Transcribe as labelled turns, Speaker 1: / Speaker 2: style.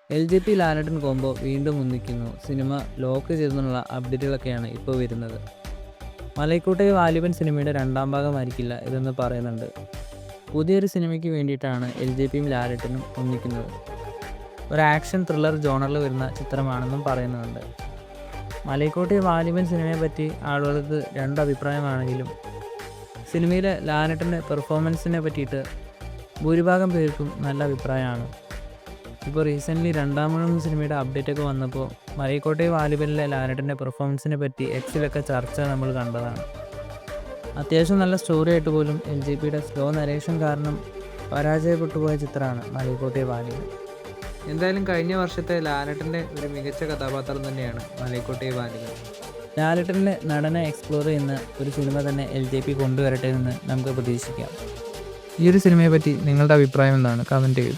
Speaker 1: LJP ലാലേട്ടൻ combo വീണ്ടും ഒന്നിക്കുന്നു. Cinema lock ചെയ്തെന്നുള്ള അപ്ഡേറ്റുകളൊക്കെയാണ് ഇപ്പോൾ വരുന്നത്. മലൈക്കോട്ടെ വാലിബൻ സിനിമയുടെ രണ്ടാം ഭാഗമായിരിക്കില്ല ഇതെന്ന് പറയുന്നുണ്ട്. പുതിയൊരു സിനിമയ്ക്ക് വേണ്ടിയിട്ടാണ് LJPയും ലാലേട്ടനും ഒന്നിക്കുന്നത്. ഒരു ആക്ഷൻ ത്രില്ലർ ജോണറിൽ വരുന്ന ചിത്രമാണെന്നും പറയുന്നുണ്ട്. മലൈക്കോട്ടെ വാലിബൻ സിനിമയെപ്പറ്റി ആളുകൾക്ക് രണ്ട് അഭിപ്രായമാണെങ്കിലും സിനിമയിലെ ലാലേട്ടൻ്റെ പെർഫോമൻസിനെ പറ്റിയിട്ട് ഭൂരിഭാഗം പേർക്കും നല്ല അഭിപ്രായമാണ്. ഇപ്പോൾ റീസെൻ്റ്ലി രണ്ടാമൂഴം സിനിമയുടെ അപ്ഡേറ്റൊക്കെ വന്നപ്പോൾ മലൈക്കോട്ടെ വാലിബനിലെ ലാലേട്ടൻ്റെ പെർഫോമൻസിനെ പറ്റി എക്സിലൊക്കെ ചർച്ച നമ്മൾ കണ്ടതാണ്. അത്യാവശ്യം നല്ല സ്റ്റോറി ആയിട്ട് പോലും LJPയുടെ സ്ലോ നരേഷൻ കാരണം പരാജയപ്പെട്ടു പോയ ചിത്രമാണ് മലൈക്കോട്ടെ വാലിബൻ. എന്തായാലും കഴിഞ്ഞ വർഷത്തെ ലാലേട്ടൻ്റെ ഒരു മികച്ച കഥാപാത്രം തന്നെയാണ് മലൈക്കോട്ടെ വാലിബൻ. ലാലേട്ടൻ്റെ നടനെ എക്സ്പ്ലോർ ചെയ്യുന്ന ഒരു സിനിമ തന്നെ LJP കൊണ്ടുവരട്ടെ എന്ന് നമുക്ക് പ്രതീക്ഷിക്കാം. ഈ ഒരു സിനിമയെ പറ്റി നിങ്ങളുടെ അഭിപ്രായം എന്താണ്? കമൻറ്റ് ചെയ്യൂ.